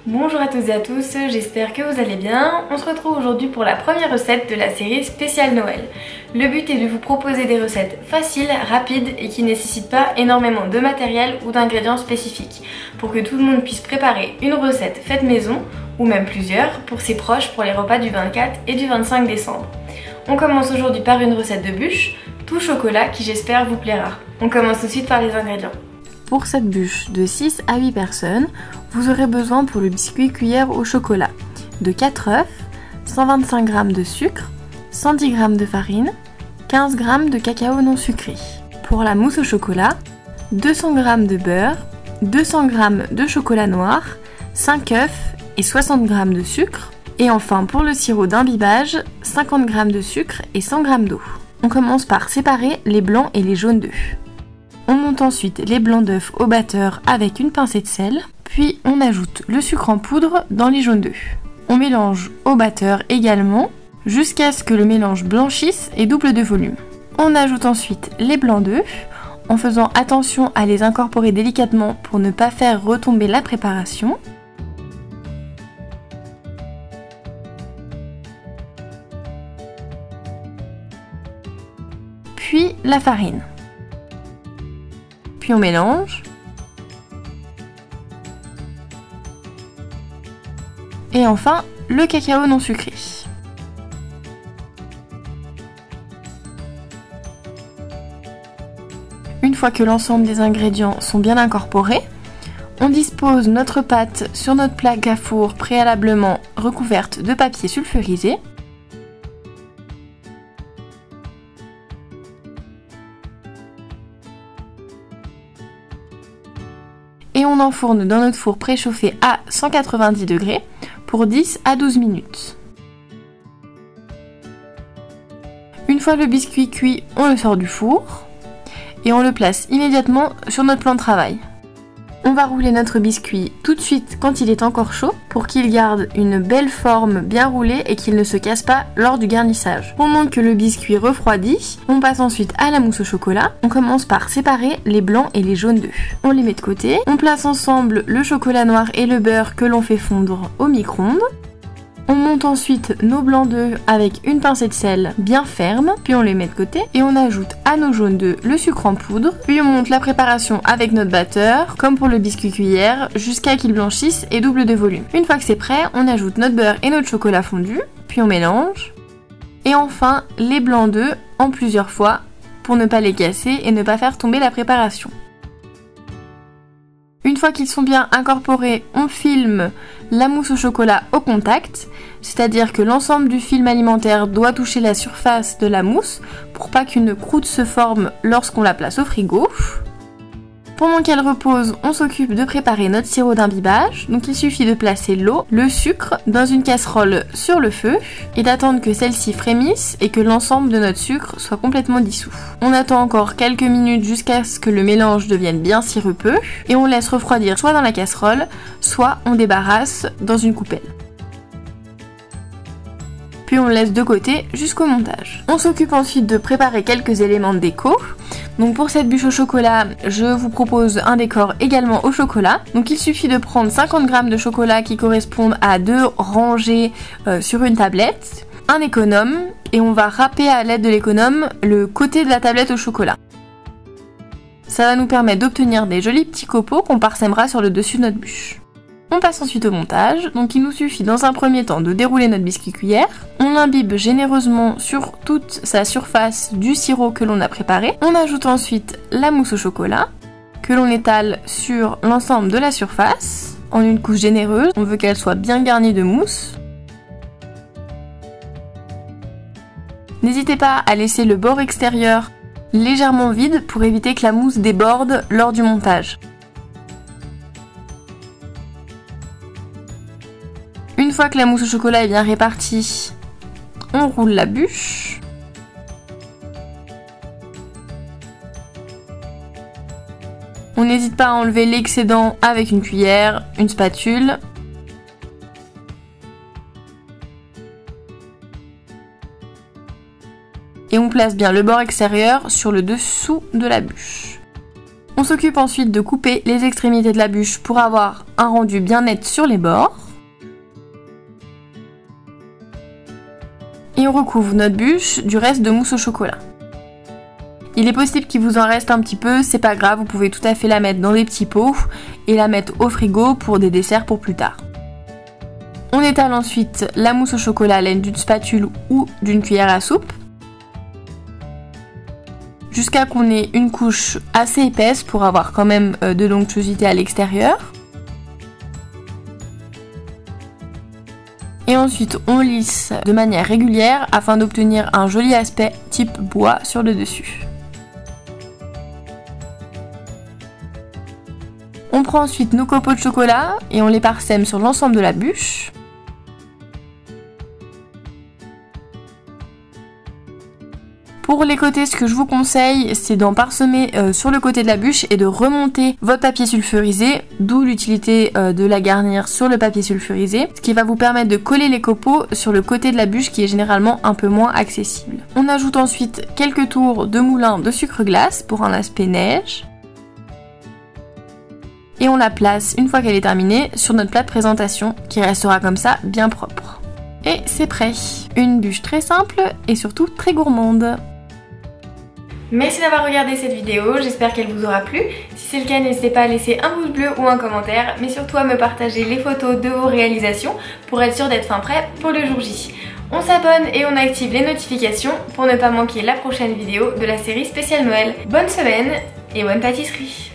Bonjour à toutes et à tous, j'espère que vous allez bien. On se retrouve aujourd'hui pour la première recette de la série spéciale Noël. Le but est de vous proposer des recettes faciles, rapides et qui ne nécessitent pas énormément de matériel ou d'ingrédients spécifiques pour que tout le monde puisse préparer une recette faite maison ou même plusieurs pour ses proches pour les repas du 24 et du 25 décembre. On commence aujourd'hui par une recette de bûche, tout chocolat qui j'espère vous plaira. On commence tout de suite par les ingrédients. Pour cette bûche de 6 à 8 personnes, vous aurez besoin pour le biscuit cuillère au chocolat de 4 œufs, 125 g de sucre, 110 g de farine, 15 g de cacao non sucré. Pour la mousse au chocolat, 200 g de beurre, 200 g de chocolat noir, 5 œufs et 60 g de sucre. Et enfin pour le sirop d'imbibage, 50 g de sucre et 100 g d'eau. On commence par séparer les blancs et les jaunes d'œufs. On monte ensuite les blancs d'œufs au batteur avec une pincée de sel, puis on ajoute le sucre en poudre dans les jaunes d'œufs. On mélange au batteur également jusqu'à ce que le mélange blanchisse et double de volume. On ajoute ensuite les blancs d'œufs en faisant attention à les incorporer délicatement pour ne pas faire retomber la préparation. Puis la farine. Puis on mélange. Et enfin, le cacao non sucré. Une fois que l'ensemble des ingrédients sont bien incorporés, on dispose notre pâte sur notre plaque à four préalablement recouverte de papier sulfurisé. Et on enfourne dans notre four préchauffé à 190 degrés pour 10 à 12 minutes. Une fois le biscuit cuit, on le sort du four et on le place immédiatement sur notre plan de travail. On va rouler notre biscuit tout de suite quand il est encore chaud pour qu'il garde une belle forme bien roulée et qu'il ne se casse pas lors du garnissage. Pendant que le biscuit refroidit, on passe ensuite à la mousse au chocolat. On commence par séparer les blancs et les jaunes d'œufs. On les met de côté. On place ensemble le chocolat noir et le beurre que l'on fait fondre au micro-ondes. On monte ensuite nos blancs d'œufs avec une pincée de sel bien ferme, puis on les met de côté et on ajoute à nos jaunes d'œufs le sucre en poudre, puis on monte la préparation avec notre batteur, comme pour le biscuit cuillère, jusqu'à qu'il blanchisse et double de volume. Une fois que c'est prêt, on ajoute notre beurre et notre chocolat fondu, puis on mélange. Et enfin, les blancs d'œufs en plusieurs fois pour ne pas les casser et ne pas faire tomber la préparation. Une fois qu'ils sont bien incorporés, on filme la mousse au chocolat au contact, c'est-à-dire que l'ensemble du film alimentaire doit toucher la surface de la mousse pour pas qu'une croûte se forme lorsqu'on la place au frigo. Pendant qu'elle repose, on s'occupe de préparer notre sirop d'imbibage. Donc il suffit de placer l'eau, le sucre dans une casserole sur le feu et d'attendre que celle-ci frémisse et que l'ensemble de notre sucre soit complètement dissous. On attend encore quelques minutes jusqu'à ce que le mélange devienne bien sirupeux et on laisse refroidir soit dans la casserole, soit on débarrasse dans une coupelle. Puis on le laisse de côté jusqu'au montage. On s'occupe ensuite de préparer quelques éléments de déco. Donc pour cette bûche au chocolat, je vous propose un décor également au chocolat. Donc il suffit de prendre 50 g de chocolat qui correspondent à 2 rangées sur une tablette, un économe, et on va râper à l'aide de l'économe le côté de la tablette au chocolat. Ça va nous permettre d'obtenir des jolis petits copeaux qu'on parsèmera sur le dessus de notre bûche. On passe ensuite au montage, donc il nous suffit dans un premier temps de dérouler notre biscuit cuillère. On l'imbibe généreusement sur toute sa surface du sirop que l'on a préparé. On ajoute ensuite la mousse au chocolat, que l'on étale sur l'ensemble de la surface, en une couche généreuse. On veut qu'elle soit bien garnie de mousse. N'hésitez pas à laisser le bord extérieur légèrement vide pour éviter que la mousse déborde lors du montage. Une fois que la mousse au chocolat est bien répartie, on roule la bûche. On n'hésite pas à enlever l'excédent avec une cuillère, une spatule. Et on place bien le bord extérieur sur le dessous de la bûche. On s'occupe ensuite de couper les extrémités de la bûche pour avoir un rendu bien net sur les bords. Et on recouvre notre bûche du reste de mousse au chocolat. Il est possible qu'il vous en reste un petit peu, c'est pas grave, vous pouvez tout à fait la mettre dans des petits pots et la mettre au frigo pour des desserts pour plus tard. On étale ensuite la mousse au chocolat à l'aide d'une spatule ou d'une cuillère à soupe, jusqu'à qu'on ait une couche assez épaisse pour avoir quand même de l'onctuosité à l'extérieur. Et ensuite on lisse de manière régulière afin d'obtenir un joli aspect type bois sur le dessus. On prend ensuite nos copeaux de chocolat et on les parsème sur l'ensemble de la bûche. Pour les côtés, ce que je vous conseille, c'est d'en parsemer sur le côté de la bûche et de remonter votre papier sulfurisé, d'où l'utilité de la garnir sur le papier sulfurisé, ce qui va vous permettre de coller les copeaux sur le côté de la bûche qui est généralement un peu moins accessible. On ajoute ensuite quelques tours de moulin de sucre glace pour un aspect neige. Et on la place, une fois qu'elle est terminée, sur notre plat de présentation qui restera comme ça bien propre. Et c'est prêt! Une bûche très simple et surtout très gourmande. Merci d'avoir regardé cette vidéo, j'espère qu'elle vous aura plu. Si c'est le cas, n'hésitez pas à laisser un pouce bleu ou un commentaire, mais surtout à me partager les photos de vos réalisations pour être sûr d'être fin prêt pour le jour J. On s'abonne et on active les notifications pour ne pas manquer la prochaine vidéo de la série spéciale Noël. Bonne semaine et bonne pâtisserie!